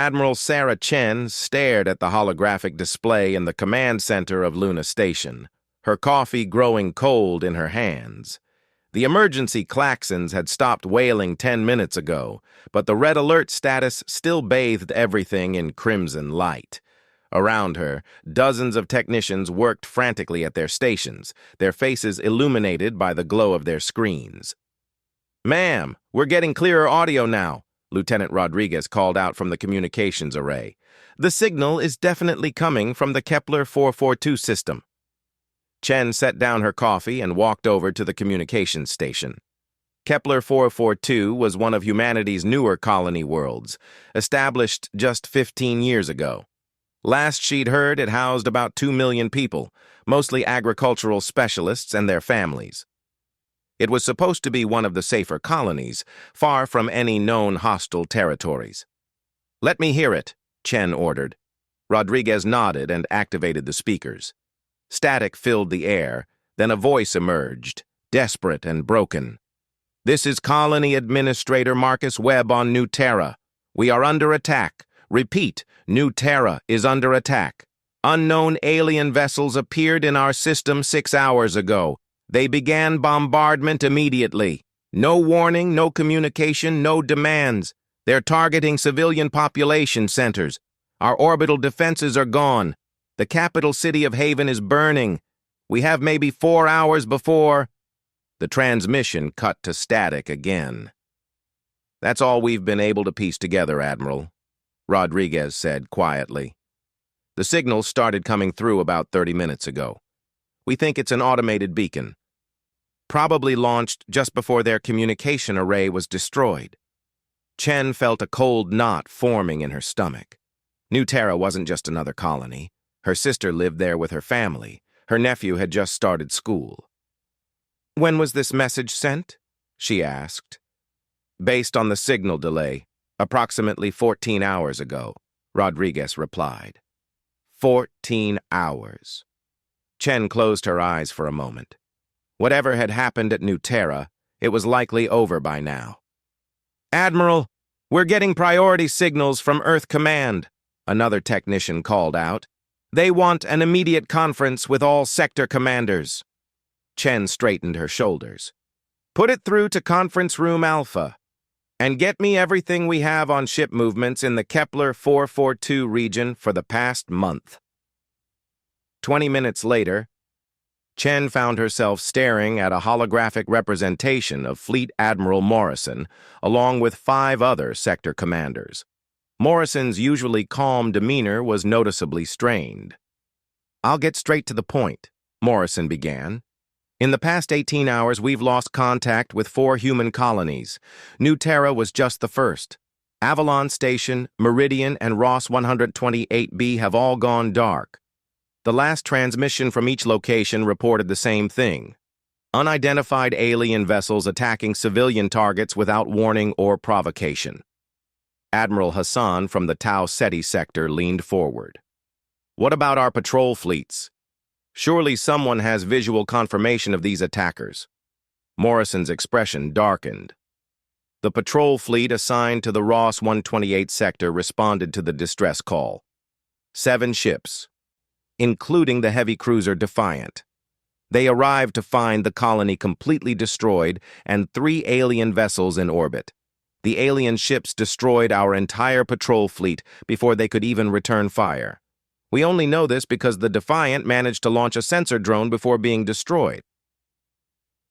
Admiral Sarah Chen stared at the holographic display in the command center of Luna Station, her coffee growing cold in her hands. The emergency klaxons had stopped wailing 10 minutes ago, but the red alert status still bathed everything in crimson light. Around her, dozens of technicians worked frantically at their stations, their faces illuminated by the glow of their screens. "Ma'am, we're getting clearer audio now," Lieutenant Rodriguez called out from the communications array. "The signal is definitely coming from the Kepler 442 system." Chen set down her coffee and walked over to the communications station. Kepler 442 was one of humanity's newer colony worlds, established just 15 years ago. Last she'd heard, it housed about 2 million people, mostly agricultural specialists and their families. It was supposed to be one of the safer colonies, far from any known hostile territories. "Let me hear it," Chen ordered. Rodriguez nodded and activated the speakers. Static filled the air, then a voice emerged, desperate and broken. "This is Colony Administrator Marcus Webb on New Terra. We are under attack. Repeat, New Terra is under attack. Unknown alien vessels appeared in our system 6 hours ago. They began bombardment immediately. No warning, no communication, no demands. They're targeting civilian population centers. Our orbital defenses are gone. The capital city of Haven is burning. We have maybe 4 hours before—" The transmission cut to static again. "That's all we've been able to piece together, Admiral," Rodriguez said quietly. "The signal started coming through about 30 minutes ago. We think it's an automated beacon. Probably launched just before their communication array was destroyed." Chen felt a cold knot forming in her stomach. New Terra wasn't just another colony. Her sister lived there with her family. Her nephew had just started school. "When was this message sent?" she asked. "Based on the signal delay, approximately 14 hours ago," Rodriguez replied. 14 hours. Chen closed her eyes for a moment. Whatever had happened at New Terra, it was likely over by now. "Admiral, we're getting priority signals from Earth Command," another technician called out. "They want an immediate conference with all sector commanders." Chen straightened her shoulders. "Put it through to Conference Room Alpha. And get me everything we have on ship movements in the Kepler 442 region for the past month." 20 minutes later, Chen found herself staring at a holographic representation of Fleet Admiral Morrison, along with 5 other sector commanders. Morrison's usually calm demeanor was noticeably strained. "I'll get straight to the point," Morrison began. "In the past 18 hours, we've lost contact with 4 human colonies. New Terra was just the first. Avalon Station, Meridian, and Ross 128B have all gone dark. The last transmission from each location reported the same thing: unidentified alien vessels attacking civilian targets without warning or provocation." Admiral Hassan from the Tau Ceti sector leaned forward. "What about our patrol fleets? Surely someone has visual confirmation of these attackers." Morrison's expression darkened. The patrol fleet assigned to the Ross 128 sector responded to the distress call. 7 ships, including the heavy cruiser Defiant. They arrived to find the colony completely destroyed and 3 alien vessels in orbit. The alien ships destroyed our entire patrol fleet before they could even return fire. We only know this because the Defiant managed to launch a sensor drone before being destroyed.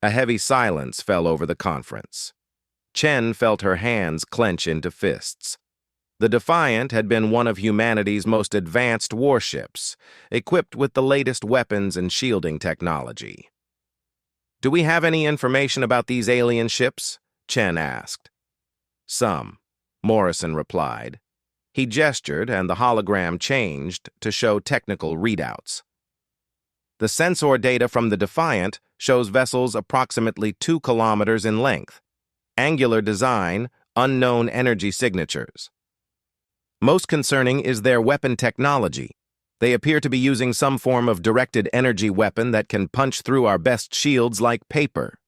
A heavy silence fell over the conference. Chen felt her hands clench into fists. The Defiant had been one of humanity's most advanced warships, equipped with the latest weapons and shielding technology. "Do we have any information about these alien ships?" Chen asked. "Some," Morrison replied. He gestured, and the hologram changed to show technical readouts. The sensor data from the Defiant shows vessels approximately 2 kilometers in length. Angular design, unknown energy signatures. Most concerning is their weapon technology. They appear to be using some form of directed energy weapon that can punch through our best shields like paper.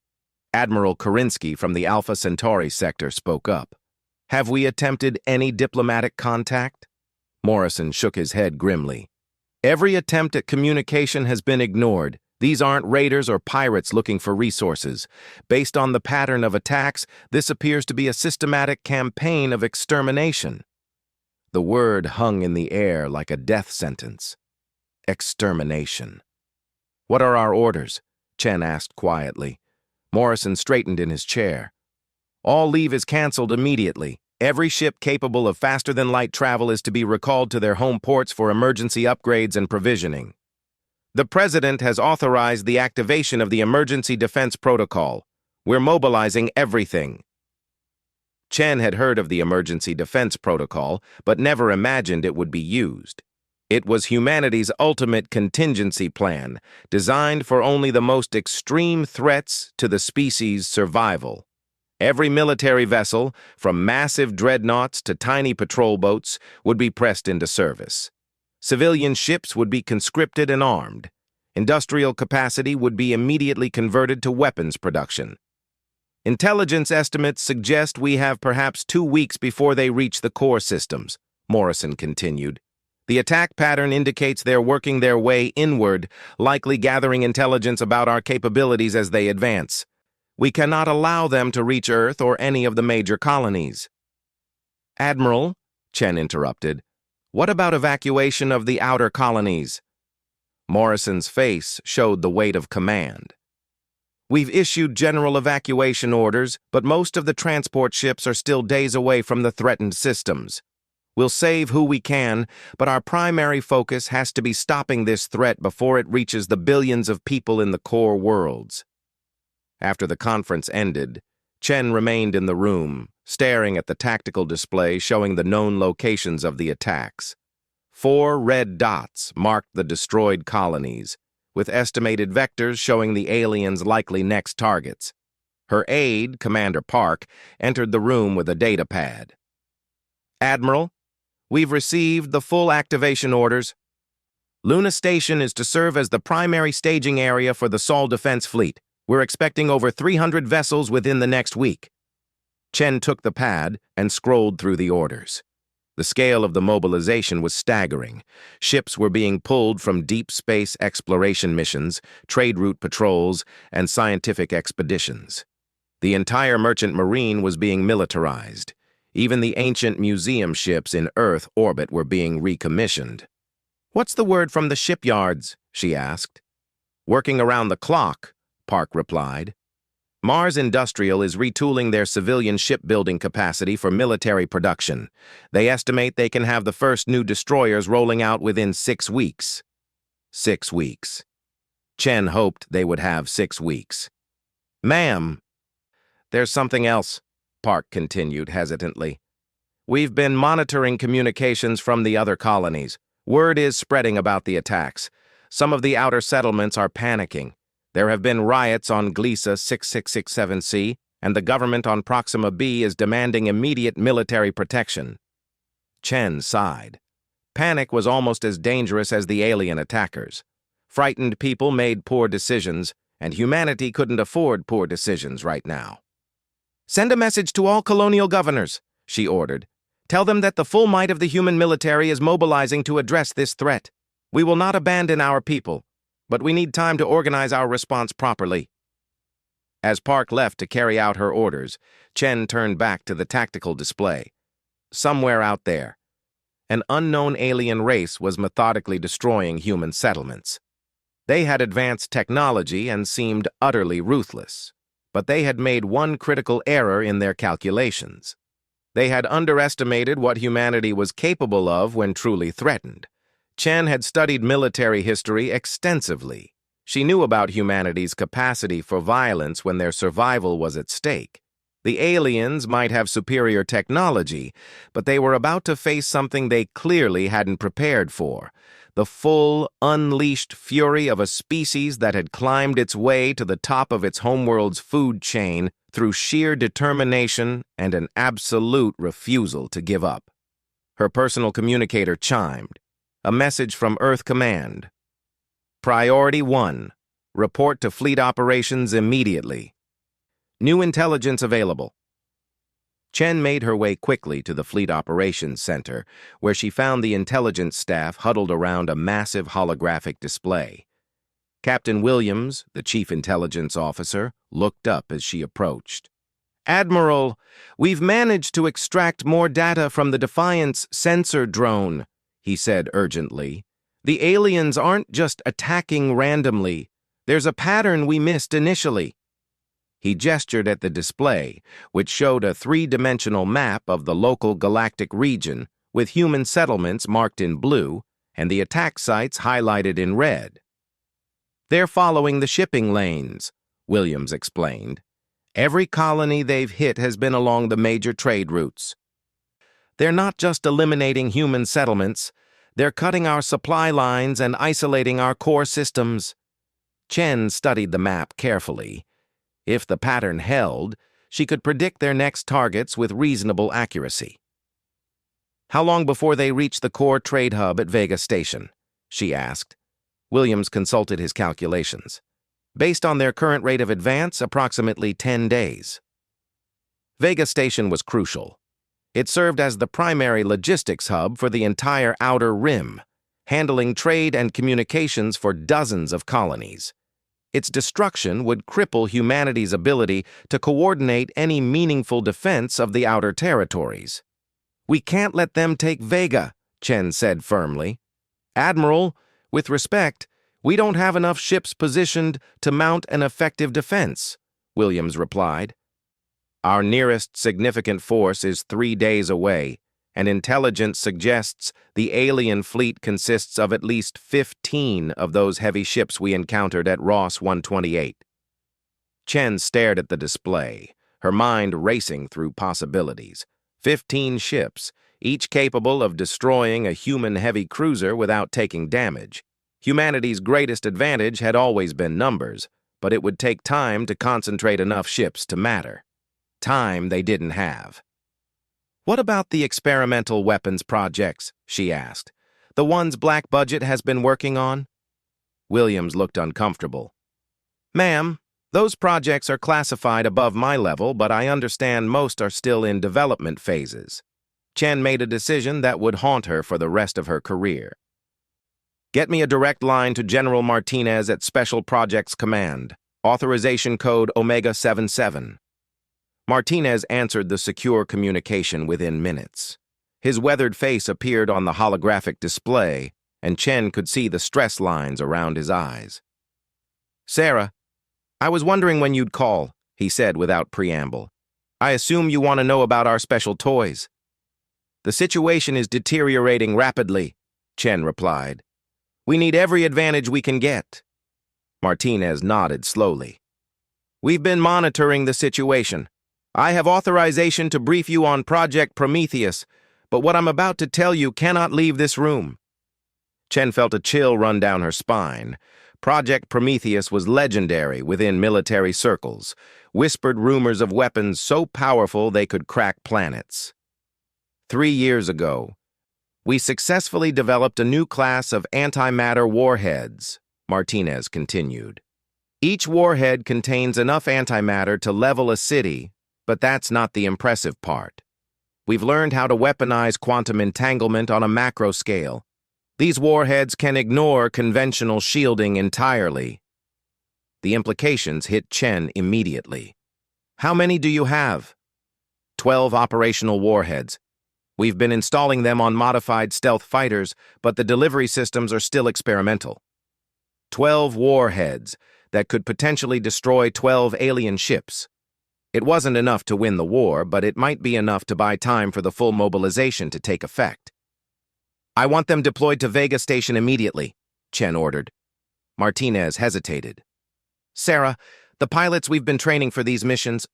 Admiral Korinsky from the Alpha Centauri sector spoke up. Have we attempted any diplomatic contact? Morrison shook his head grimly. Every attempt at communication has been ignored. These aren't raiders or pirates looking for resources. Based on the pattern of attacks, this appears to be a systematic campaign of extermination. The word hung in the air like a death sentence. Extermination. What are our orders? Chen asked quietly. Morrison straightened in his chair. All leave is canceled immediately. Every ship capable of faster-than-light travel is to be recalled to their home ports for emergency upgrades and provisioning. The President has authorized the activation of the Emergency Defense Protocol. We're mobilizing everything. Chen had heard of the Emergency Defense Protocol, but never imagined it would be used. It was humanity's ultimate contingency plan, designed for only the most extreme threats to the species' survival. Every military vessel, from massive dreadnoughts to tiny patrol boats, would be pressed into service. Civilian ships would be conscripted and armed. Industrial capacity would be immediately converted to weapons production. Intelligence estimates suggest we have perhaps 2 weeks before they reach the core systems, Morrison continued. The attack pattern indicates they're working their way inward, likely gathering intelligence about our capabilities as they advance. We cannot allow them to reach Earth or any of the major colonies. Admiral, Chen interrupted, what about evacuation of the outer colonies? Morrison's face showed the weight of command. We've issued general evacuation orders, but most of the transport ships are still days away from the threatened systems. We'll save who we can, but our primary focus has to be stopping this threat before it reaches the billions of people in the core worlds. After the conference ended, Chen remained in the room, staring at the tactical display showing the known locations of the attacks. 4 red dots marked the destroyed colonies, with estimated vectors showing the aliens' likely next targets. Her aide, Commander Park, entered the room with a data pad. Admiral, we've received the full activation orders. Luna Station is to serve as the primary staging area for the Sol Defense Fleet. We're expecting over 300 vessels within the next week. Chen took the pad and scrolled through the orders. The scale of the mobilization was staggering. Ships were being pulled from deep space exploration missions, trade route patrols, and scientific expeditions. The entire merchant marine was being militarized. Even the ancient museum ships in Earth orbit were being recommissioned. What's the word from the shipyards? She asked. Working around the clock, Park replied. Mars Industrial is retooling their civilian shipbuilding capacity for military production. They estimate they can have the first new destroyers rolling out within 6 weeks. 6 weeks. Chen hoped they would have 6 weeks. Ma'am. There's something else, Park continued hesitantly. We've been monitoring communications from the other colonies. Word is spreading about the attacks. Some of the outer settlements are panicking. There have been riots on Gliesa 6667C, and the government on Proxima B is demanding immediate military protection. Chen sighed. Panic was almost as dangerous as the alien attackers. Frightened people made poor decisions, and humanity couldn't afford poor decisions right now. Send a message to all colonial governors, she ordered. Tell them that the full might of the human military is mobilizing to address this threat. We will not abandon our people, but we need time to organize our response properly. As Park left to carry out her orders, Chen turned back to the tactical display. Somewhere out there, an unknown alien race was methodically destroying human settlements. They had advanced technology and seemed utterly ruthless, but they had made one critical error in their calculations. They had underestimated what humanity was capable of when truly threatened. Chen had studied military history extensively. She knew about humanity's capacity for violence when their survival was at stake. The aliens might have superior technology, but they were about to face something they clearly hadn't prepared for: the full, unleashed fury of a species that had climbed its way to the top of its homeworld's food chain through sheer determination and an absolute refusal to give up. Her personal communicator chimed. A message from Earth Command. Priority 1. Report to fleet operations immediately. New intelligence available. Chen made her way quickly to the Fleet Operations Center, where she found the intelligence staff huddled around a massive holographic display. Captain Williams, the chief intelligence officer, looked up as she approached. "Admiral, we've managed to extract more data from the Defiance sensor drone," he said urgently. "The aliens aren't just attacking randomly. There's a pattern we missed initially." He gestured at the display, which showed a three-dimensional map of the local galactic region, with human settlements marked in blue and the attack sites highlighted in red. "They're following the shipping lanes," Williams explained. "Every colony they've hit has been along the major trade routes. They're not just eliminating human settlements, they're cutting our supply lines and isolating our core systems." Chen studied the map carefully. If the pattern held, she could predict their next targets with reasonable accuracy. "How long before they reach the core trade hub at Vega Station?" she asked. Williams consulted his calculations. "Based on their current rate of advance, approximately 10 days. Vega Station was crucial. It served as the primary logistics hub for the entire Outer Rim, handling trade and communications for dozens of colonies. Its destruction would cripple humanity's ability to coordinate any meaningful defense of the outer territories. "We can't let them take Vega," Chen said firmly. "Admiral, with respect, we don't have enough ships positioned to mount an effective defense," Williams replied. "Our nearest significant force is 3 days away, and intelligence suggests the alien fleet consists of at least 15 of those heavy ships we encountered at Ross 128. Chen stared at the display, her mind racing through possibilities. 15 ships, each capable of destroying a human heavy cruiser without taking damage. Humanity's greatest advantage had always been numbers, but it would take time to concentrate enough ships to matter. Time they didn't have. "What about the experimental weapons projects?" she asked. "The ones Black Budget has been working on?" Williams looked uncomfortable. "Ma'am, those projects are classified above my level, but I understand most are still in development phases." Chen made a decision that would haunt her for the rest of her career. "Get me a direct line to General Martinez at Special Projects Command. Authorization code Omega 77. Martinez answered the secure communication within minutes. His weathered face appeared on the holographic display, and Chen could see the stress lines around his eyes. "Sarah, I was wondering when you'd call," he said without preamble. "I assume you want to know about our special toys." "The situation is deteriorating rapidly," Chen replied. "We need every advantage we can get." Martinez nodded slowly. "We've been monitoring the situation. I have authorization to brief you on Project Prometheus, but what I'm about to tell you cannot leave this room." Chen felt a chill run down her spine. Project Prometheus was legendary within military circles, whispered rumors of weapons so powerful they could crack planets. 3 years ago, we successfully developed a new class of antimatter warheads, Martinez continued. Each warhead contains enough antimatter to level a city, but that's not the impressive part. We've learned how to weaponize quantum entanglement on a macro scale. These warheads can ignore conventional shielding entirely. The implications hit Chen immediately. "How many do you have?" 12 operational warheads. We've been installing them on modified stealth fighters, but the delivery systems are still experimental. 12 warheads that could potentially destroy 12 alien ships. It wasn't enough to win the war, but it might be enough to buy time for the full mobilization to take effect. "I want them deployed to Vega Station immediately," Chen ordered. Martinez hesitated. "Sarah, the pilots we've been training for these missions,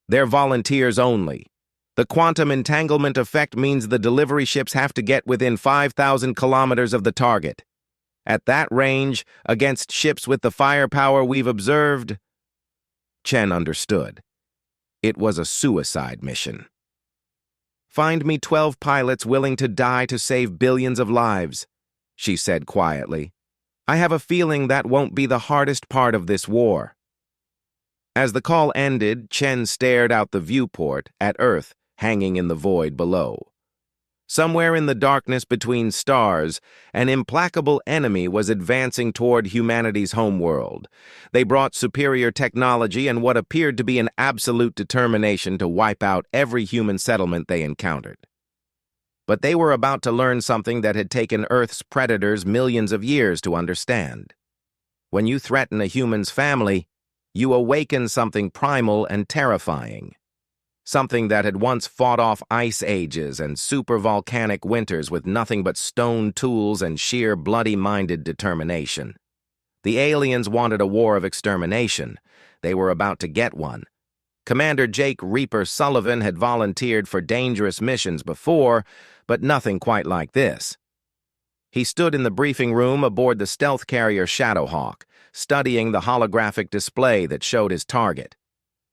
they're volunteers only. The quantum entanglement effect means the delivery ships have to get within 5,000 kilometers of the target. At that range, against ships with the firepower we've observed..." Chen understood. It was a suicide mission. "Find me 12 pilots willing to die to save billions of lives," she said quietly. "I have a feeling that won't be the hardest part of this war." As the call ended, Chen stared out the viewport at Earth hanging in the void below. Somewhere in the darkness between stars, an implacable enemy was advancing toward humanity's homeworld. They brought superior technology and what appeared to be an absolute determination to wipe out every human settlement they encountered. But they were about to learn something that had taken Earth's predators millions of years to understand. When you threaten a human's family, you awaken something primal and terrifying. Something that had once fought off ice ages and supervolcanic winters with nothing but stone tools and sheer bloody-minded determination. The aliens wanted a war of extermination. They were about to get one. Commander Jake Reaper Sullivan had volunteered for dangerous missions before, but nothing quite like this. He stood in the briefing room aboard the stealth carrier Shadowhawk, studying the holographic display that showed his target.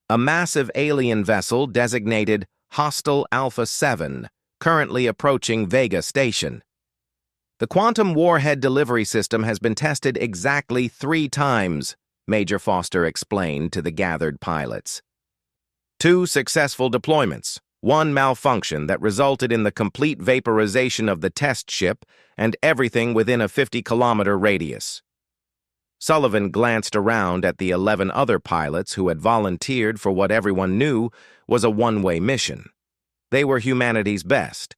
A massive alien vessel designated Hostile Alpha 7, currently approaching Vega Station. The quantum warhead delivery system has been tested exactly 3 times, Major Foster explained to the gathered pilots. 2 successful deployments, 1 malfunction that resulted in the complete vaporization of the test ship and everything within a 50-kilometer radius. Sullivan glanced around at the 11 other pilots who had volunteered for what everyone knew was a one-way mission. They were humanity's best.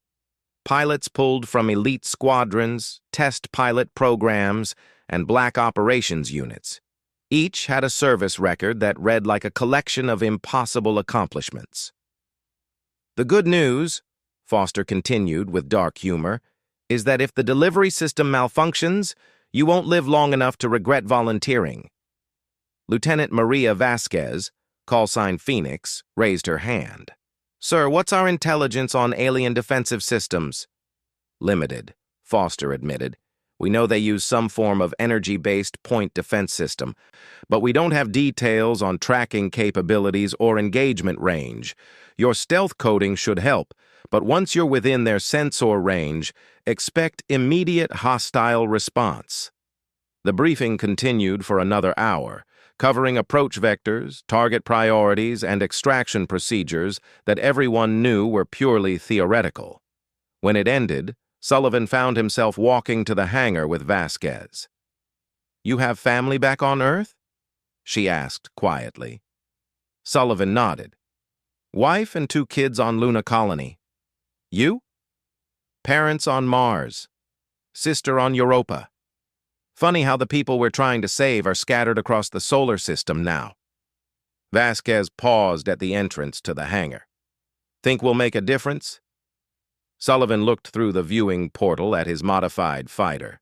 Pilots pulled from elite squadrons, test pilot programs, and black operations units. Each had a service record that read like a collection of impossible accomplishments. The good news, Foster continued with dark humor, is that if the delivery system malfunctions, you won't live long enough to regret volunteering. Lieutenant Maria Vasquez, callsign Phoenix, raised her hand. Sir, what's our intelligence on alien defensive systems? Limited, Foster admitted. We know they use some form of energy-based point defense system, but we don't have details on tracking capabilities or engagement range. Your stealth coding should help, but once you're within their sensor range, expect immediate hostile response. The briefing continued for another hour, covering approach vectors, target priorities, and extraction procedures that everyone knew were purely theoretical. When it ended, Sullivan found himself walking to the hangar with Vasquez. "You have family back on Earth?" she asked quietly. Sullivan nodded. "Wife and 2 kids on Luna Colony. You?" "Parents on Mars. Sister on Europa. Funny how the people we're trying to save are scattered across the solar system now." Vasquez paused at the entrance to the hangar. "Think we'll make a difference?" Sullivan looked through the viewing portal at his modified fighter,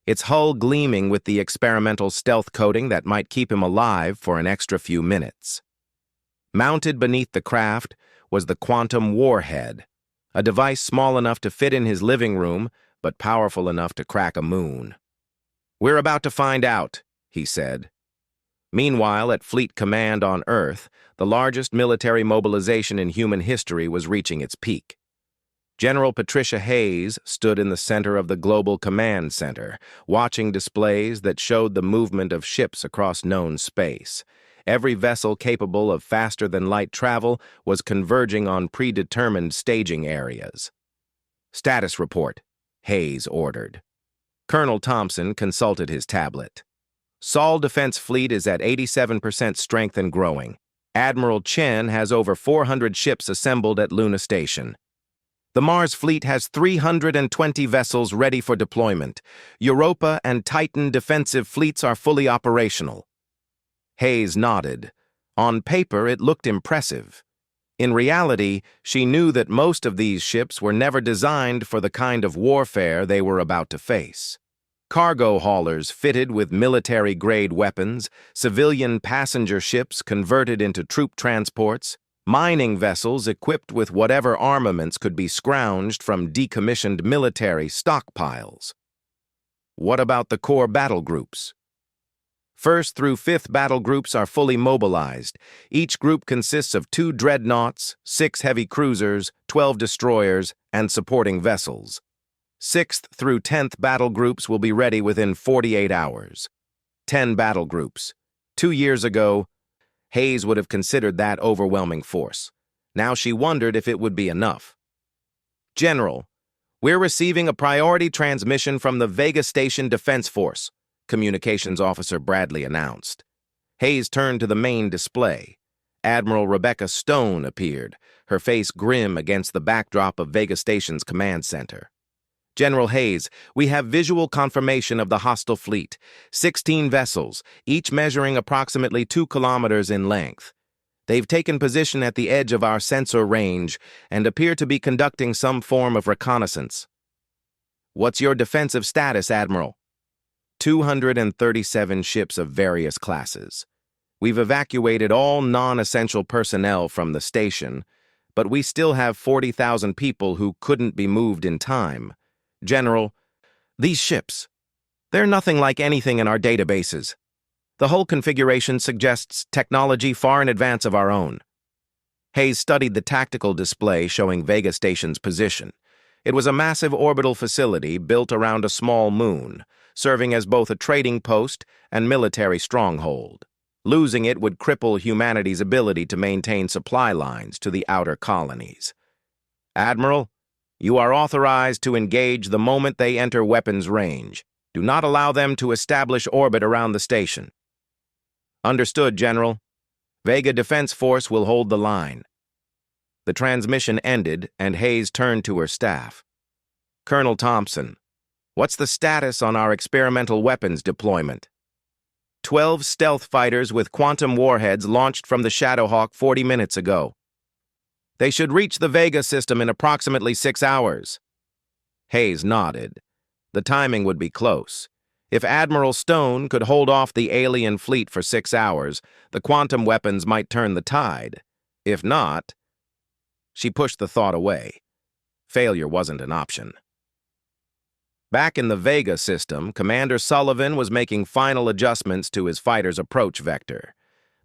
its hull gleaming with the experimental stealth coating that might keep him alive for an extra few minutes. Mounted beneath the craft was the quantum warhead, a device small enough to fit in his living room, but powerful enough to crack a moon. "We're about to find out," he said. Meanwhile, at Fleet Command on Earth, the largest military mobilization in human history was reaching its peak. General Patricia Hayes stood in the center of the Global Command Center, watching displays that showed the movement of ships across known space. Every vessel capable of faster-than-light travel was converging on predetermined staging areas. "Status report," Hayes ordered. Colonel Thompson consulted his tablet. "Sol Defense Fleet is at 87% strength and growing. Admiral Chen has over 400 ships assembled at Luna Station. The Mars fleet has 320 vessels ready for deployment. Europa and Titan defensive fleets are fully operational." Hayes nodded. On paper, it looked impressive. In reality, she knew that most of these ships were never designed for the kind of warfare they were about to face. Cargo haulers fitted with military-grade weapons, civilian passenger ships converted into troop transports, mining vessels equipped with whatever armaments could be scrounged from decommissioned military stockpiles. What about the core battle groups? 1st through 5th battle groups are fully mobilized. Each group consists of 2 dreadnoughts, 6 heavy cruisers, 12 destroyers, and supporting vessels. 6th through 10th battle groups will be ready within 48 hours. 10 battle groups. 2 years ago, Hayes would have considered that overwhelming force. Now she wondered if it would be enough. "General, we're receiving a priority transmission from the Vega Station Defense Force," Communications Officer Bradley announced. Hayes turned to the main display. Admiral Rebecca Stone appeared, her face grim against the backdrop of Vega Station's command center. "General Hayes, we have visual confirmation of the hostile fleet. 16 vessels, each measuring approximately 2 kilometers in length. They've taken position at the edge of our sensor range and appear to be conducting some form of reconnaissance." "What's your defensive status, Admiral?" 237 ships of various classes. We've evacuated all non-essential personnel from the station, but we still have 40,000 people who couldn't be moved in time. General, these ships, they're nothing like anything in our databases. The whole configuration suggests technology far in advance of our own. Hayes studied the tactical display showing Vega Station's position. It was a massive orbital facility built around a small moon, serving as both a trading post and military stronghold. Losing it would cripple humanity's ability to maintain supply lines to the outer colonies. "Admiral, you are authorized to engage the moment they enter weapons range. Do not allow them to establish orbit around the station." "Understood, General. Vega Defense Force will hold the line." The transmission ended, and Hayes turned to her staff. "Colonel Thompson, what's the status on our experimental weapons deployment?" 12 stealth fighters with quantum warheads launched from the Shadowhawk 40 minutes ago. They should reach the Vega system in approximately 6 hours. Hayes nodded. The timing would be close. If Admiral Stone could hold off the alien fleet for 6 hours, the quantum weapons might turn the tide. If not, she pushed the thought away. Failure wasn't an option. Back in the Vega system, Commander Sullivan was making final adjustments to his fighter's approach vector.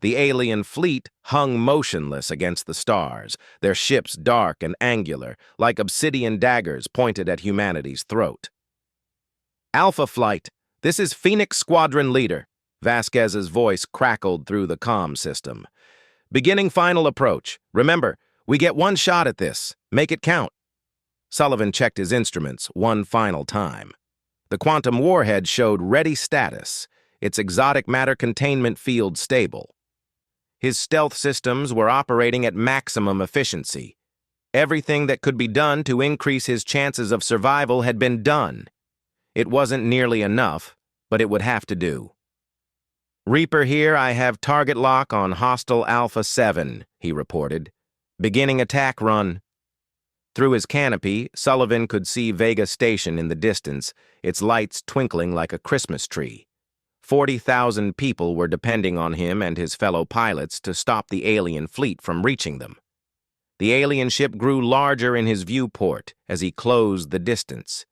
The alien fleet hung motionless against the stars, their ships dark and angular, like obsidian daggers pointed at humanity's throat. "Alpha Flight, this is Phoenix Squadron Leader," Vasquez's voice crackled through the comm system. "Beginning final approach. Remember, we get one shot at this. Make it count." Sullivan checked his instruments one final time. The quantum warhead showed ready status, its exotic matter containment field stable. His stealth systems were operating at maximum efficiency. Everything that could be done to increase his chances of survival had been done. It wasn't nearly enough, but it would have to do. "Reaper here, I have target lock on hostile Alpha 7, he reported. "Beginning attack run." Through his canopy, Sullivan could see Vega Station in the distance, its lights twinkling like a Christmas tree. 40,000 people were depending on him and his fellow pilots to stop the alien fleet from reaching them. The alien ship grew larger in his viewport as he closed the distance.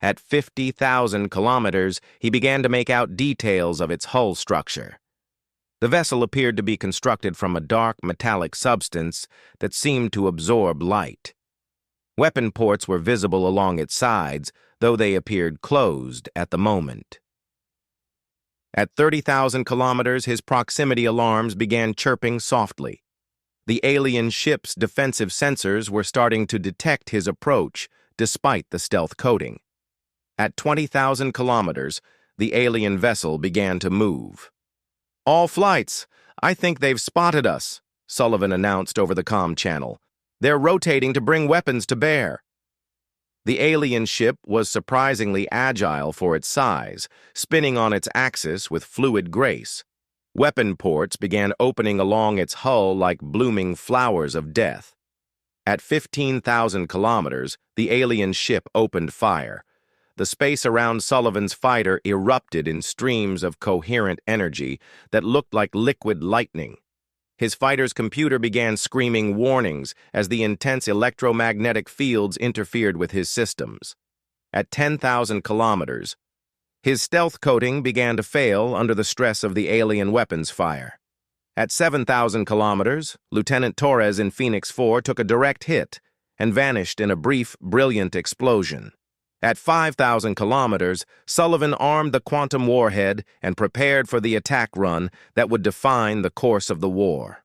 At 50,000 kilometers, he began to make out details of its hull structure. The vessel appeared to be constructed from a dark metallic substance that seemed to absorb light. Weapon ports were visible along its sides, though they appeared closed at the moment. At 30,000 kilometers, his proximity alarms began chirping softly. The alien ship's defensive sensors were starting to detect his approach, despite the stealth coating. At 20,000 kilometers, the alien vessel began to move. "All flights, I think they've spotted us," Sullivan announced over the comm channel. "They're rotating to bring weapons to bear." The alien ship was surprisingly agile for its size, spinning on its axis with fluid grace. Weapon ports began opening along its hull like blooming flowers of death. At 15,000 kilometers, the alien ship opened fire. The space around Sullivan's fighter erupted in streams of coherent energy that looked like liquid lightning. His fighter's computer began screaming warnings as the intense electromagnetic fields interfered with his systems. At 10,000 kilometers, his stealth coating began to fail under the stress of the alien weapons fire. At 7,000 kilometers, Lieutenant Torres in Phoenix 4 took a direct hit and vanished in a brief, brilliant explosion. At 5,000 kilometers, Sullivan armed the quantum warhead and prepared for the attack run that would define the course of the war.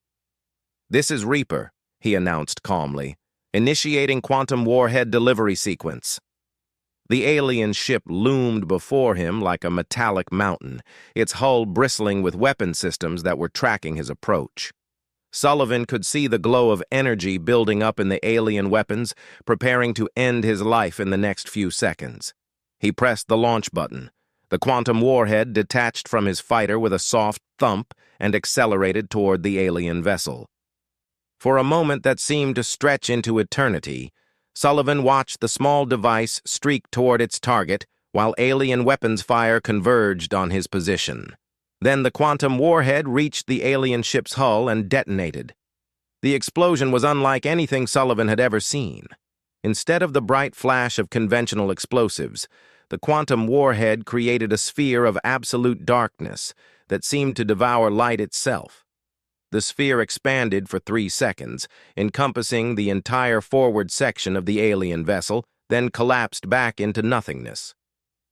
"This is Reaper," he announced calmly, "initiating quantum warhead delivery sequence." The alien ship loomed before him like a metallic mountain, its hull bristling with weapon systems that were tracking his approach. Sullivan could see the glow of energy building up in the alien weapons, preparing to end his life in the next few seconds. He pressed the launch button. The quantum warhead detached from his fighter with a soft thump and accelerated toward the alien vessel. For a moment that seemed to stretch into eternity, Sullivan watched the small device streak toward its target while alien weapons fire converged on his position. Then the quantum warhead reached the alien ship's hull and detonated. The explosion was unlike anything Sullivan had ever seen. Instead of the bright flash of conventional explosives, the quantum warhead created a sphere of absolute darkness that seemed to devour light itself. The sphere expanded for 3 seconds, encompassing the entire forward section of the alien vessel, then collapsed back into nothingness.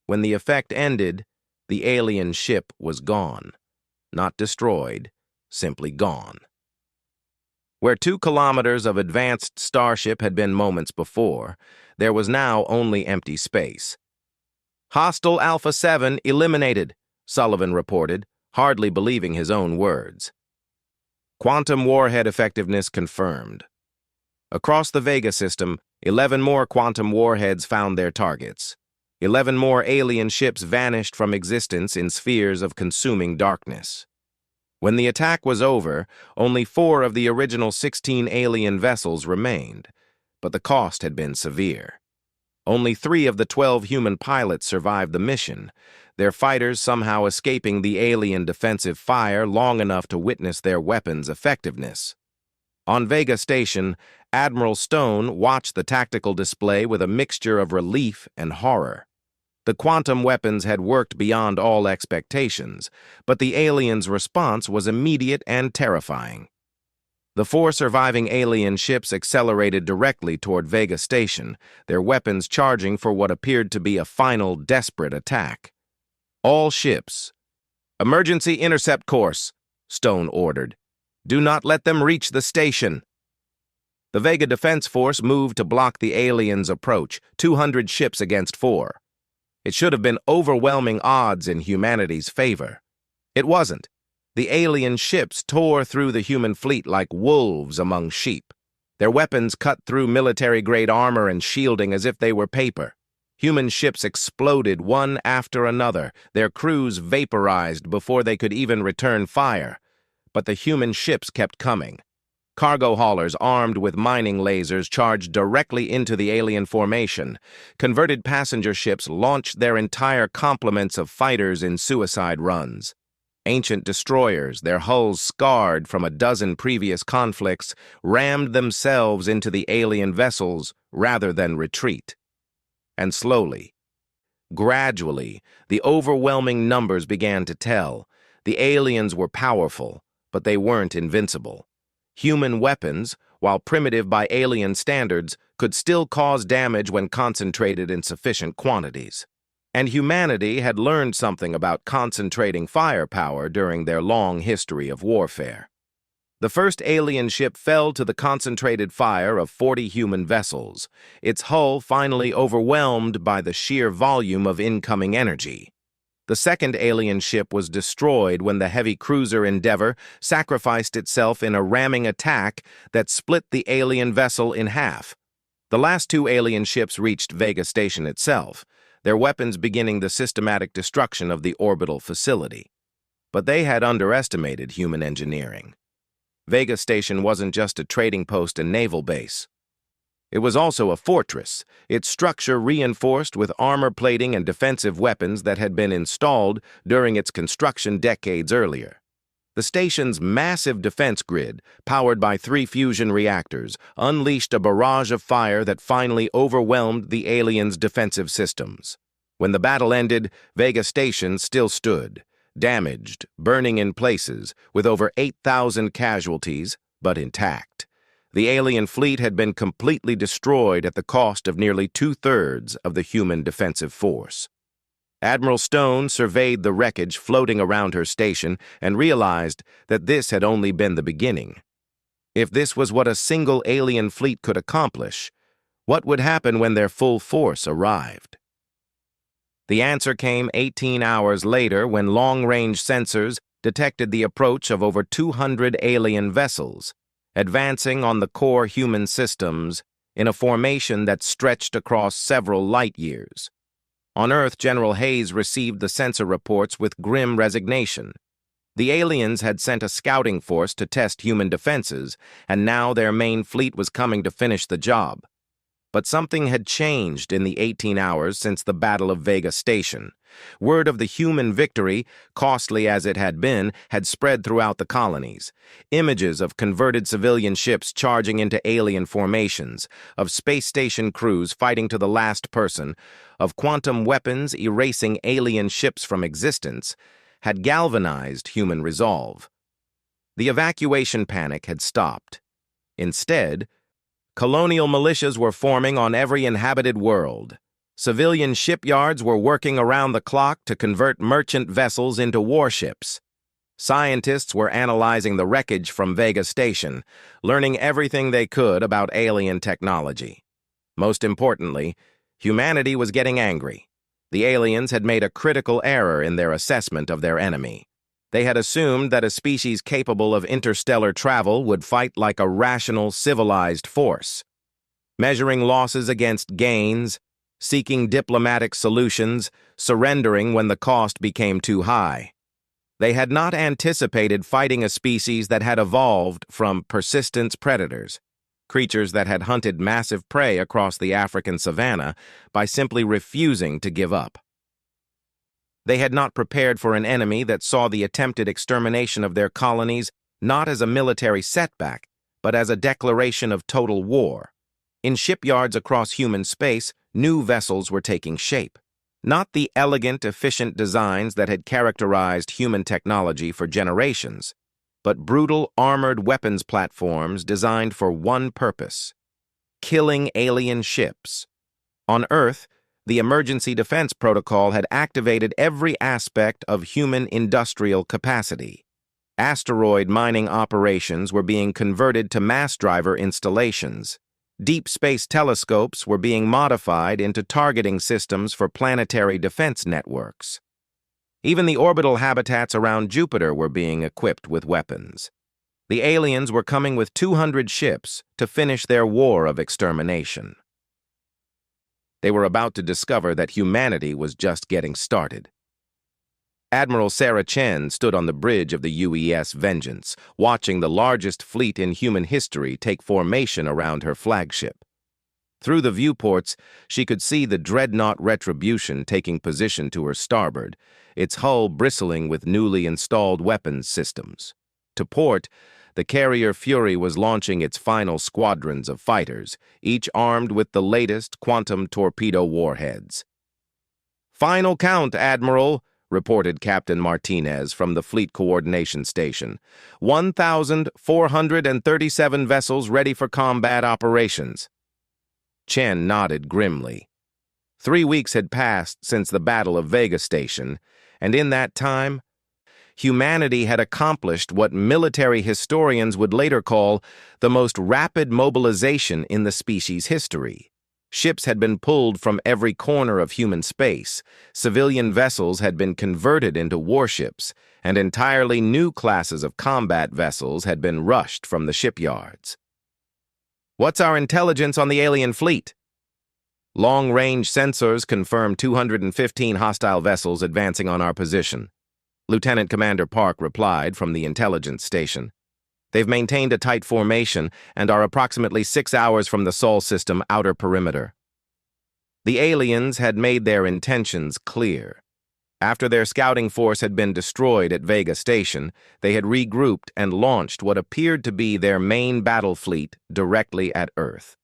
When the effect ended, the alien ship was gone. Not destroyed, simply gone. Where 2 kilometers of advanced starship had been moments before, there was now only empty space. "Hostile Alpha 7 eliminated," Sullivan reported, hardly believing his own words. Quantum warhead effectiveness confirmed. Across the Vega system, 11 more quantum warheads found their targets. 11 more alien ships vanished from existence in spheres of consuming darkness. When the attack was over, only 4 of the original 16 alien vessels remained, but the cost had been severe. Only 3 of the 12 human pilots survived the mission, their fighters somehow escaping the alien defensive fire long enough to witness their weapons' effectiveness. On Vega Station, Admiral Stone watched the tactical display with a mixture of relief and horror. The quantum weapons had worked beyond all expectations, but the aliens' response was immediate and terrifying. The 4 surviving alien ships accelerated directly toward Vega Station, their weapons charging for what appeared to be a final desperate attack. "All ships, emergency intercept course," Stone ordered. "Do not let them reach the station." The Vega Defense Force moved to block the aliens' approach, 200 ships against 4. It should have been overwhelming odds in humanity's favor. It wasn't. The alien ships tore through the human fleet like wolves among sheep. Their weapons cut through military-grade armor and shielding as if they were paper. Human ships exploded one after another, their crews vaporized before they could even return fire. But the human ships kept coming. Cargo haulers armed with mining lasers charged directly into the alien formation. Converted passenger ships launched their entire complements of fighters in suicide runs. Ancient destroyers, their hulls scarred from a dozen previous conflicts, rammed themselves into the alien vessels rather than retreat. And slowly, gradually, the overwhelming numbers began to tell. The aliens were powerful, but they weren't invincible. Human weapons, while primitive by alien standards, could still cause damage when concentrated in sufficient quantities. And humanity had learned something about concentrating firepower during their long history of warfare. The first alien ship fell to the concentrated fire of 40 human vessels, its hull finally overwhelmed by the sheer volume of incoming energy. The second alien ship was destroyed when the heavy cruiser Endeavour sacrificed itself in a ramming attack that split the alien vessel in half. The last 2 alien ships reached Vega Station itself, their weapons beginning the systematic destruction of the orbital facility. But they had underestimated human engineering. Vega Station wasn't just a trading post and naval base. It was also a fortress, its structure reinforced with armor plating and defensive weapons that had been installed during its construction decades earlier. The station's massive defense grid, powered by 3 fusion reactors, unleashed a barrage of fire that finally overwhelmed the aliens' defensive systems. When the battle ended, Vega Station still stood, damaged, burning in places, with over 8,000 casualties, but intact. The alien fleet had been completely destroyed at the cost of nearly two-thirds of the human defensive force. Admiral Stone surveyed the wreckage floating around her station and realized that this had only been the beginning. If this was what a single alien fleet could accomplish, what would happen when their full force arrived? The answer came 18 hours later when long-range sensors detected the approach of over 200 alien vessels, advancing on the core human systems in a formation that stretched across several light years. On Earth, General Hayes received the sensor reports with grim resignation. The aliens had sent a scouting force to test human defenses, and now their main fleet was coming to finish the job. But something had changed in the 18 hours since the Battle of Vega Station. Word of the human victory, costly as it had been, had spread throughout the colonies. Images of converted civilian ships charging into alien formations, of space station crews fighting to the last person, of quantum weapons erasing alien ships from existence, had galvanized human resolve. The evacuation panic had stopped. Instead, colonial militias were forming on every inhabited world. Civilian shipyards were working around the clock to convert merchant vessels into warships. Scientists were analyzing the wreckage from Vega Station, learning everything they could about alien technology. Most importantly, humanity was getting angry. The aliens had made a critical error in their assessment of their enemy. They had assumed that a species capable of interstellar travel would fight like a rational, civilized force, measuring losses against gains, seeking diplomatic solutions, surrendering when the cost became too high. They had not anticipated fighting a species that had evolved from persistent predators, creatures that had hunted massive prey across the African savanna by simply refusing to give up. They had not prepared for an enemy that saw the attempted extermination of their colonies not as a military setback, but as a declaration of total war. In shipyards across human space, new vessels were taking shape. Not the elegant, efficient designs that had characterized human technology for generations, but brutal, armored weapons platforms designed for one purpose: killing alien ships. On Earth, the Emergency Defense Protocol had activated every aspect of human industrial capacity. Asteroid mining operations were being converted to mass driver installations. Deep space telescopes were being modified into targeting systems for planetary defense networks. Even the orbital habitats around Jupiter were being equipped with weapons. The aliens were coming with 200 ships to finish their war of extermination. They were about to discover that humanity was just getting started. Admiral Sarah Chen stood on the bridge of the UES Vengeance, watching the largest fleet in human history take formation around her flagship. Through the viewports, she could see the dreadnought Retribution taking position to her starboard, its hull bristling with newly installed weapons systems. To port, the carrier Fury was launching its final squadrons of fighters, each armed with the latest quantum torpedo warheads. "Final count, Admiral," reported Captain Martinez from the Fleet Coordination Station. 1,437 vessels ready for combat operations. Chen nodded grimly. 3 weeks had passed since the Battle of Vega Station, and in that time, humanity had accomplished what military historians would later call the most rapid mobilization in the species' history. Ships had been pulled from every corner of human space, civilian vessels had been converted into warships, and entirely new classes of combat vessels had been rushed from the shipyards. "What's our intelligence on the alien fleet?" "Long-range sensors confirm 215 hostile vessels advancing on our position," Lieutenant Commander Park replied from the intelligence station. "They've maintained a tight formation and are approximately 6 hours from the Sol system outer perimeter." The aliens had made their intentions clear. After their scouting force had been destroyed at Vega Station, they had regrouped and launched what appeared to be their main battle fleet directly at Earth.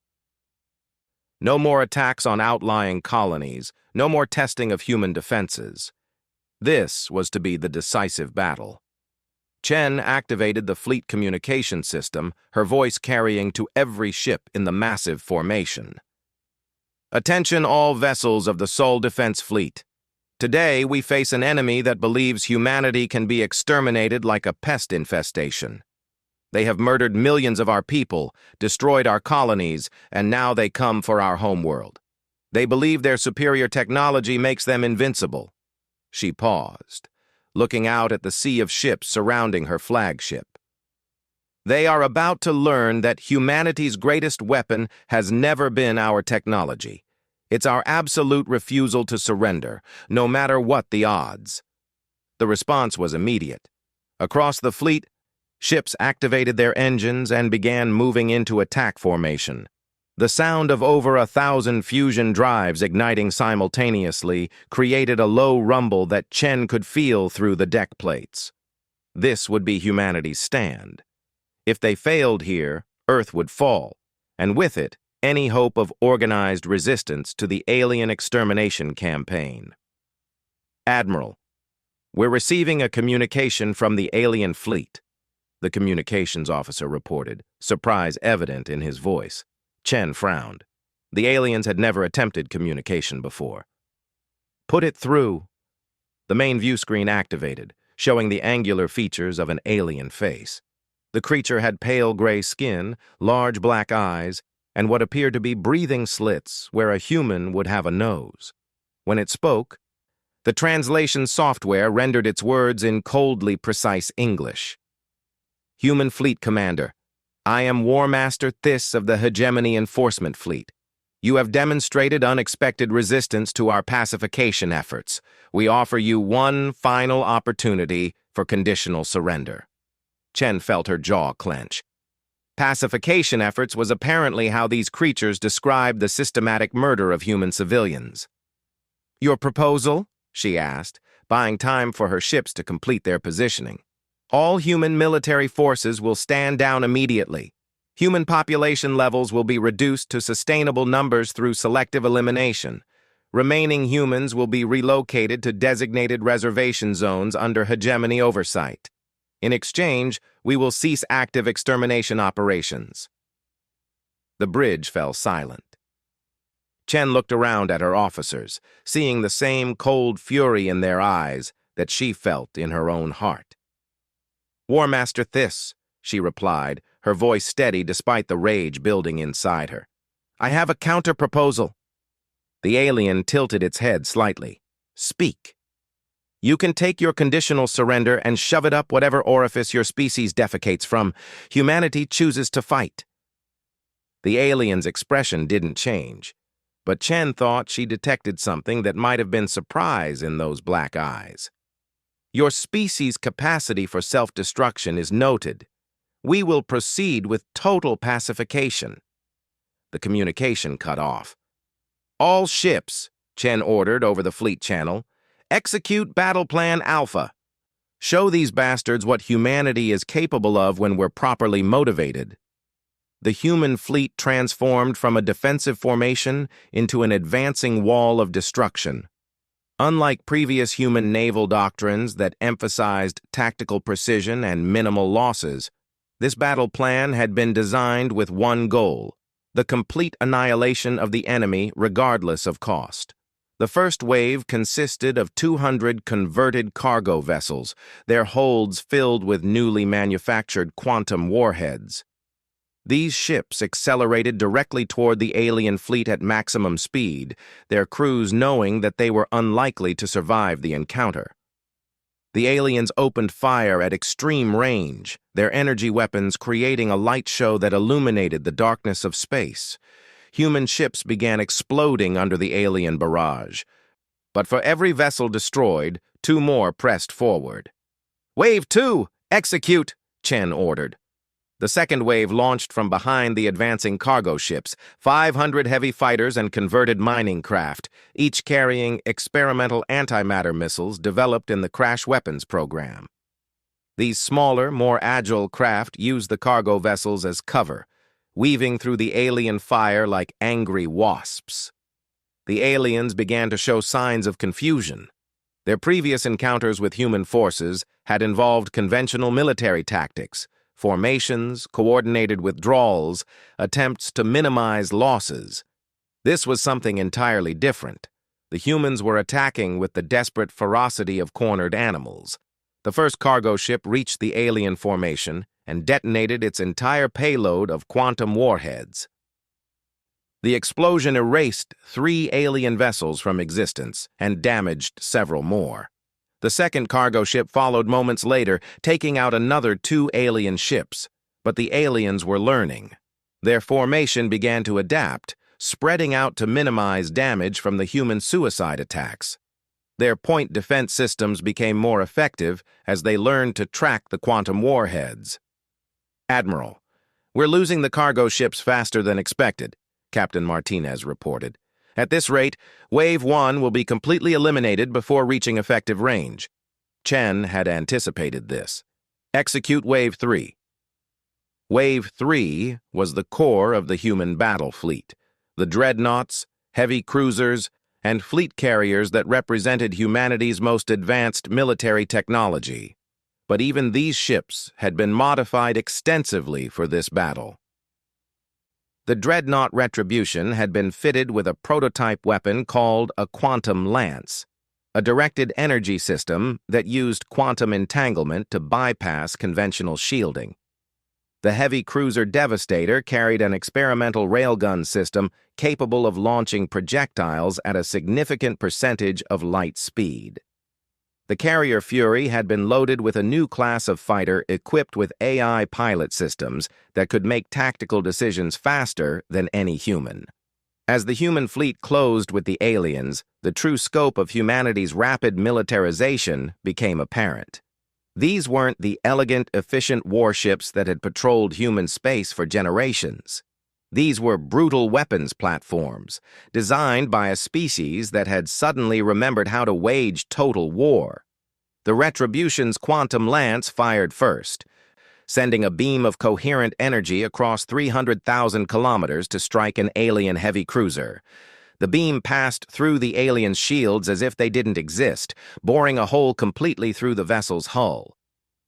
No more attacks on outlying colonies, no more testing of human defenses. This was to be the decisive battle. Chen activated the fleet communication system, her voice carrying to every ship in the massive formation. Attention all vessels of the Sol Defense Fleet. Today, we face an enemy that believes humanity can be exterminated like a pest infestation. They have murdered millions of our people, destroyed our colonies, and now they come for our homeworld. They believe their superior technology makes them invincible. She paused, looking out at the sea of ships surrounding her flagship. They are about to learn that humanity's greatest weapon has never been our technology. It's our absolute refusal to surrender, no matter what the odds. The response was immediate. Across the fleet, ships activated their engines and began moving into attack formation. The sound of over 1,000 fusion drives igniting simultaneously created a low rumble that Chen could feel through the deck plates. This would be humanity's stand. If they failed here, Earth would fall, and with it, any hope of organized resistance to the alien extermination campaign. Admiral, we're receiving a communication from the alien fleet, the communications officer reported, surprise evident in his voice. Chen frowned. The aliens had never attempted communication before. Put it through. The main view screen activated, showing the angular features of an alien face. The creature had pale gray skin, large black eyes, and what appeared to be breathing slits where a human would have a nose. When it spoke, the translation software rendered its words in coldly precise English. Human Fleet Commander, I am War Master Thys of the Hegemony Enforcement Fleet. You have demonstrated unexpected resistance to our pacification efforts. We offer you one final opportunity for conditional surrender. Chen felt her jaw clench. Pacification efforts was apparently how these creatures described the systematic murder of human civilians. Your proposal? She asked, buying time for her ships to complete their positioning. All human military forces will stand down immediately. Human population levels will be reduced to sustainable numbers through selective elimination. Remaining humans will be relocated to designated reservation zones under hegemony oversight. In exchange, we will cease active extermination operations. The bridge fell silent. Chen looked around at her officers, seeing the same cold fury in their eyes that she felt in her own heart. War Master Thys, she replied, her voice steady despite the rage building inside her. I have a counter-proposal. The alien tilted its head slightly. Speak. You can take your conditional surrender and shove it up whatever orifice your species defecates from. Humanity chooses to fight. The alien's expression didn't change, but Chen thought she detected something that might have been surprise in those black eyes. Your species' capacity for self-destruction is noted. We will proceed with total pacification. The communication cut off. All ships, Chen ordered over the fleet channel, execute Battle Plan Alpha. Show these bastards what humanity is capable of when we're properly motivated. The human fleet transformed from a defensive formation into an advancing wall of destruction. Unlike previous human naval doctrines that emphasized tactical precision and minimal losses, this battle plan had been designed with one goal: the complete annihilation of the enemy regardless of cost. The first wave consisted of 200 converted cargo vessels, their holds filled with newly manufactured quantum warheads. These ships accelerated directly toward the alien fleet at maximum speed, their crews knowing that they were unlikely to survive the encounter. The aliens opened fire at extreme range, their energy weapons creating a light show that illuminated the darkness of space. Human ships began exploding under the alien barrage. But for every vessel destroyed, 2 more pressed forward. Wave 2, execute, Chen ordered. The second wave launched from behind the advancing cargo ships, 500 heavy fighters and converted mining craft, each carrying experimental antimatter missiles developed in the crash weapons program. These smaller, more agile craft used the cargo vessels as cover, weaving through the alien fire like angry wasps. The aliens began to show signs of confusion. Their previous encounters with human forces had involved conventional military tactics, formations, coordinated withdrawals, attempts to minimize losses. This was something entirely different. The humans were attacking with the desperate ferocity of cornered animals. The first cargo ship reached the alien formation and detonated its entire payload of quantum warheads. The explosion erased 3 alien vessels from existence and damaged several more. The second cargo ship followed moments later, taking out another 2 alien ships. But the aliens were learning. Their formation began to adapt, spreading out to minimize damage from the human suicide attacks. Their point defense systems became more effective as they learned to track the quantum warheads. "Admiral, we're losing the cargo ships faster than expected," Captain Martinez reported. "At this rate, Wave 1 will be completely eliminated before reaching effective range." Chen had anticipated this. "Execute Wave 3. Wave 3 was the core of the human battle fleet. The dreadnoughts, heavy cruisers, and fleet carriers that represented humanity's most advanced military technology. But even these ships had been modified extensively for this battle. The dreadnought Retribution had been fitted with a prototype weapon called a quantum lance, a directed energy system that used quantum entanglement to bypass conventional shielding. The heavy cruiser Devastator carried an experimental railgun system capable of launching projectiles at a significant percentage of light speed. The carrier Fury had been loaded with a new class of fighter equipped with AI pilot systems that could make tactical decisions faster than any human. As the human fleet closed with the aliens, the true scope of humanity's rapid militarization became apparent. These weren't the elegant, efficient warships that had patrolled human space for generations. These were brutal weapons platforms, designed by a species that had suddenly remembered how to wage total war. The Retribution's quantum lance fired first, sending a beam of coherent energy across 300,000 kilometers to strike an alien heavy cruiser. The beam passed through the alien's shields as if they didn't exist, boring a hole completely through the vessel's hull.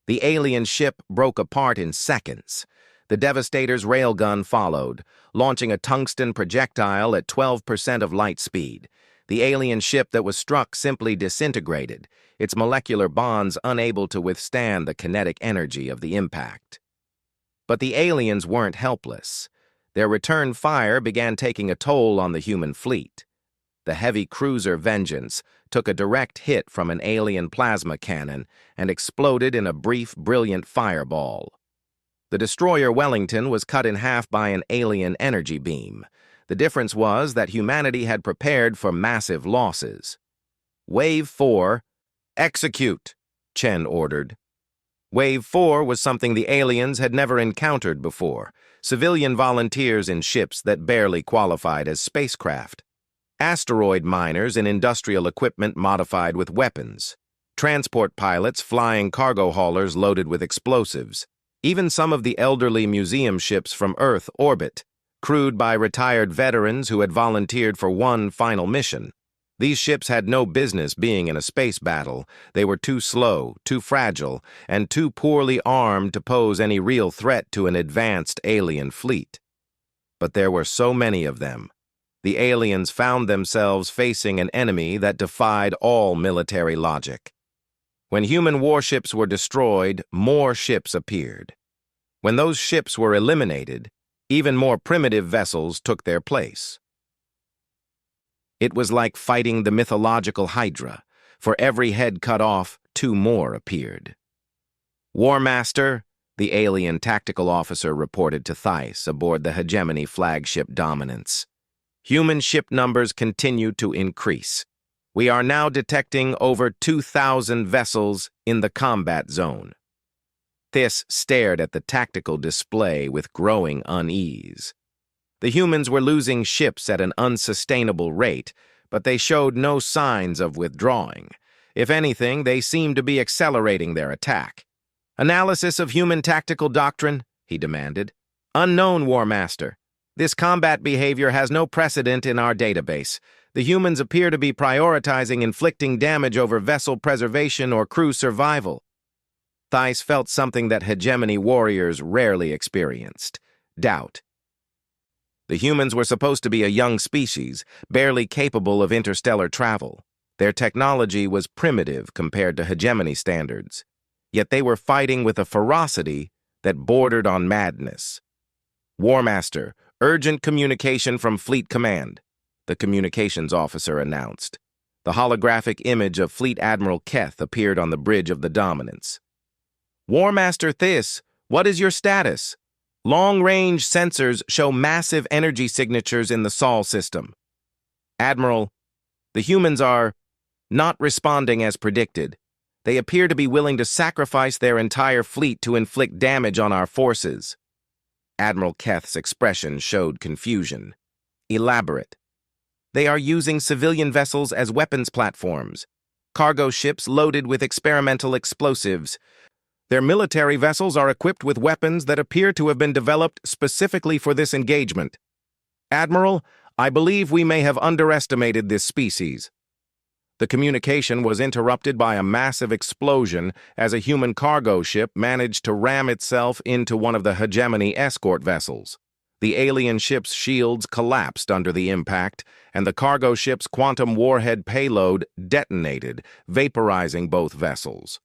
The alien ship broke apart in seconds. The Devastator's railgun followed, launching a tungsten projectile at 12% of light speed. The alien ship that was struck simply disintegrated, its molecular bonds unable to withstand the kinetic energy of the impact. But the aliens weren't helpless. Their return fire began taking a toll on the human fleet. The heavy cruiser Vengeance took a direct hit from an alien plasma cannon and exploded in a brief, brilliant fireball. The destroyer Wellington was cut in half by an alien energy beam. The difference was that humanity had prepared for massive losses. Wave 4, execute, Chen ordered. Wave 4 was something the aliens had never encountered before. Civilian volunteers in ships that barely qualified as spacecraft. Asteroid miners in industrial equipment modified with weapons. Transport pilots flying cargo haulers loaded with explosives. Even some of the elderly museum ships from Earth orbit, crewed by retired veterans who had volunteered for one final mission. These ships had no business being in a space battle. They were too slow, too fragile, and too poorly armed to pose any real threat to an advanced alien fleet. But there were so many of them. The aliens found themselves facing an enemy that defied all military logic. When human warships were destroyed, more ships appeared. When those ships were eliminated, even more primitive vessels took their place. It was like fighting the mythological Hydra. For every head cut off, 2 more appeared. "War Master," the alien tactical officer reported to Theiss aboard the Hegemony flagship Dominance. "Human ship numbers continue to increase. We are now detecting over 2,000 vessels in the combat zone." Theiss stared at the tactical display with growing unease. The humans were losing ships at an unsustainable rate, but they showed no signs of withdrawing. If anything, they seemed to be accelerating their attack. "Analysis of human tactical doctrine?" he demanded. "Unknown, War Master. This combat behavior has no precedent in our database. The humans appear to be prioritizing inflicting damage over vessel preservation or crew survival. Thais felt something that hegemony warriors rarely experienced: doubt. The humans were supposed to be a young species, barely capable of interstellar travel. Their technology was primitive compared to hegemony standards, yet they were fighting with a ferocity that bordered on madness. "Warmaster, urgent communication from Fleet Command," the communications officer announced. The holographic image of Fleet Admiral Keth appeared on the bridge of the Dominance. "Warmaster Thys, what is your status? Long-range sensors show massive energy signatures in the Sol system. Admiral, the humans are not responding as predicted. They appear to be willing to sacrifice their entire fleet to inflict damage on our forces." Admiral Keth's expression showed confusion. "Elaborate." "They are using civilian vessels as weapons platforms, cargo ships loaded with experimental explosives. Their military vessels are equipped with weapons that appear to have been developed specifically for this engagement. Admiral, I believe we may have underestimated this species." The communication was interrupted by a massive explosion as a human cargo ship managed to ram itself into one of the hegemony escort vessels. The alien ship's shields collapsed under the impact, and the cargo ship's quantum warhead payload detonated, vaporizing both vessels.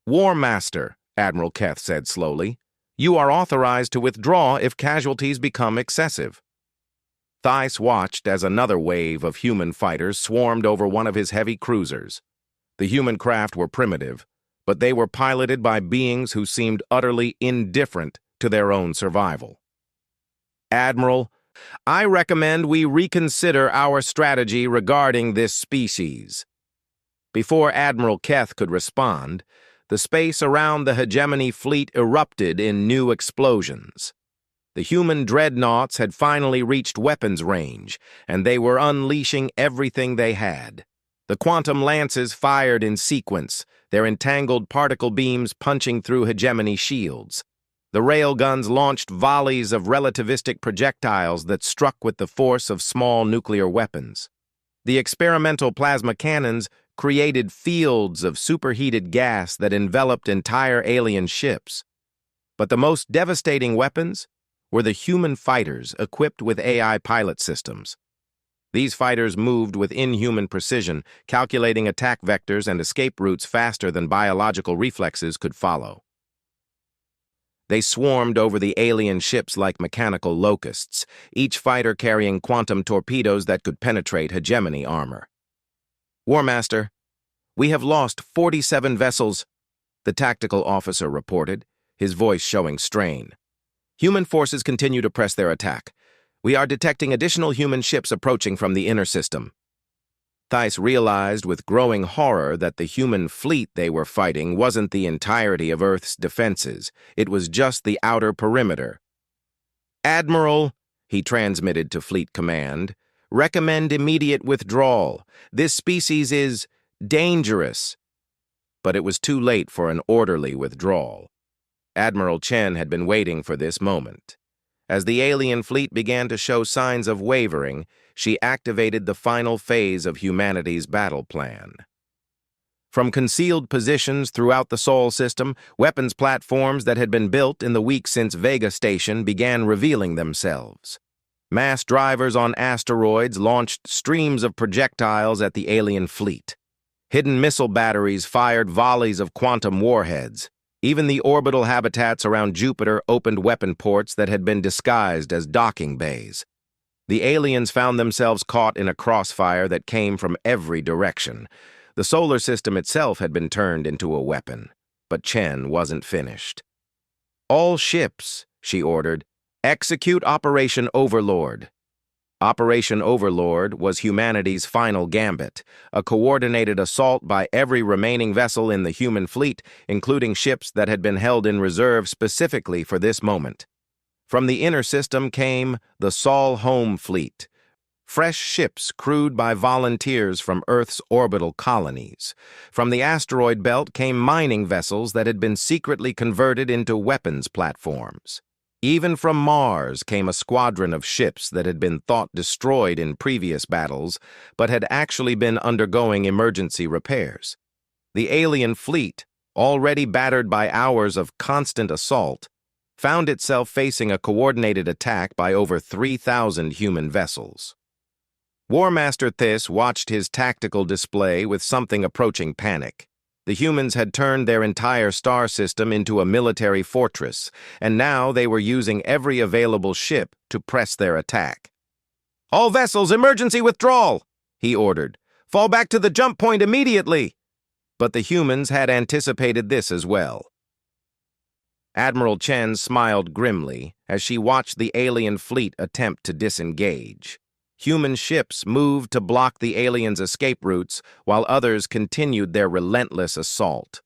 "Warmaster," Admiral Keth said slowly, "you are authorized to withdraw if casualties become excessive." Thais watched as another wave of human fighters swarmed over one of his heavy cruisers. The human craft were primitive, but they were piloted by beings who seemed utterly indifferent to their own survival. "Admiral, I recommend we reconsider our strategy regarding this species." Before Admiral Keth could respond, the space around the hegemony fleet erupted in new explosions. The human dreadnoughts had finally reached weapons range, and they were unleashing everything they had. The quantum lances fired in sequence, their entangled particle beams punching through hegemony shields. The railguns launched volleys of relativistic projectiles that struck with the force of small nuclear weapons. The experimental plasma cannons created fields of superheated gas that enveloped entire alien ships. But the most devastating weapons were the human fighters equipped with AI pilot systems. These fighters moved with inhuman precision, calculating attack vectors and escape routes faster than biological reflexes could follow. They swarmed over the alien ships like mechanical locusts, each fighter carrying quantum torpedoes that could penetrate hegemony armor. "Warmaster, we have lost 47 vessels," the tactical officer reported, his voice showing strain. "Human forces continue to press their attack. We are detecting additional human ships approaching from the inner system." Thais realized with growing horror that the human fleet they were fighting wasn't the entirety of Earth's defenses. It was just the outer perimeter. "Admiral," he transmitted to Fleet Command, "recommend immediate withdrawal. This species is dangerous." But it was too late for an orderly withdrawal. Admiral Chen had been waiting for this moment. As the alien fleet began to show signs of wavering, she activated the final phase of humanity's battle plan. From concealed positions throughout the Sol system, weapons platforms that had been built in the weeks since Vega Station began revealing themselves. Mass drivers on asteroids launched streams of projectiles at the alien fleet. Hidden missile batteries fired volleys of quantum warheads. Even the orbital habitats around Jupiter opened weapon ports that had been disguised as docking bays. The aliens found themselves caught in a crossfire that came from every direction. The solar system itself had been turned into a weapon, but Chen wasn't finished. "All ships," she ordered, "execute Operation Overlord." Operation Overlord was humanity's final gambit, a coordinated assault by every remaining vessel in the human fleet, including ships that had been held in reserve specifically for this moment. From the inner system came the Sol Home Fleet, fresh ships crewed by volunteers from Earth's orbital colonies. From the asteroid belt came mining vessels that had been secretly converted into weapons platforms. Even from Mars came a squadron of ships that had been thought destroyed in previous battles, but had actually been undergoing emergency repairs. The alien fleet, already battered by hours of constant assault, found itself facing a coordinated attack by over 3,000 human vessels. War Master Thys watched his tactical display with something approaching panic. The humans had turned their entire star system into a military fortress, and now they were using every available ship to press their attack. "All vessels, emergency withdrawal!" he ordered. "Fall back to the jump point immediately!" But the humans had anticipated this as well. Admiral Chen smiled grimly as she watched the alien fleet attempt to disengage. Human ships moved to block the aliens' escape routes, while others continued their relentless assault.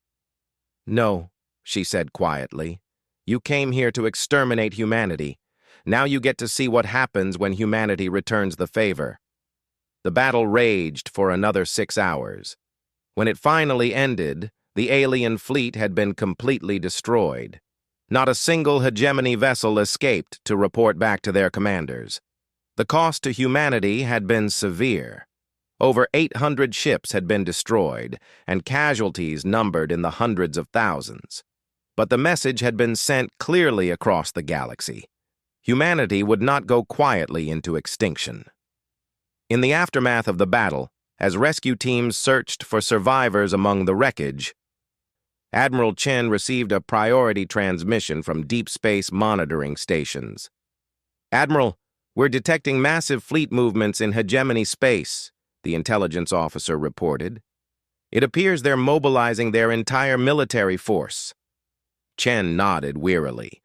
"No," she said quietly. "You came here to exterminate humanity. Now you get to see what happens when humanity returns the favor." The battle raged for another 6 hours. When it finally ended, the alien fleet had been completely destroyed. Not a single hegemony vessel escaped to report back to their commanders. The cost to humanity had been severe. Over 800 ships had been destroyed, and casualties numbered in the hundreds of thousands. But the message had been sent clearly across the galaxy. Humanity would not go quietly into extinction. In the aftermath of the battle, as rescue teams searched for survivors among the wreckage, Admiral Chen received a priority transmission from deep space monitoring stations. "Admiral, we're detecting massive fleet movements in hegemony space," the intelligence officer reported. "It appears they're mobilizing their entire military force." Chen nodded wearily.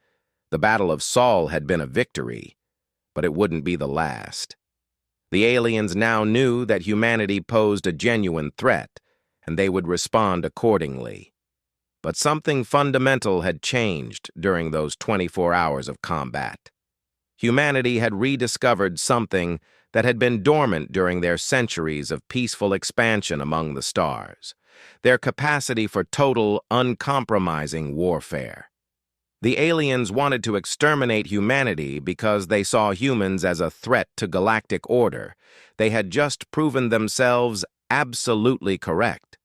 The Battle of Sol had been a victory, but it wouldn't be the last. The aliens now knew that humanity posed a genuine threat, and they would respond accordingly. But something fundamental had changed during those 24 hours of combat. Humanity had rediscovered something that had been dormant during their centuries of peaceful expansion among the stars: their capacity for total, uncompromising warfare. The aliens wanted to exterminate humanity because they saw humans as a threat to galactic order. They had just proven themselves absolutely correct.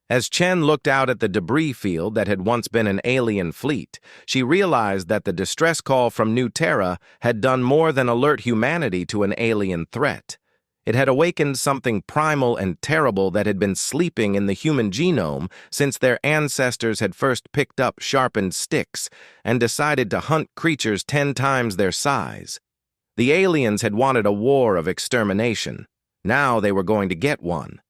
As Chen looked out at the debris field that had once been an alien fleet, she realized that the distress call from New Terra had done more than alert humanity to an alien threat. It had awakened something primal and terrible that had been sleeping in the human genome since their ancestors had first picked up sharpened sticks and decided to hunt creatures 10 times their size. The aliens had wanted a war of extermination. Now they were going to get one.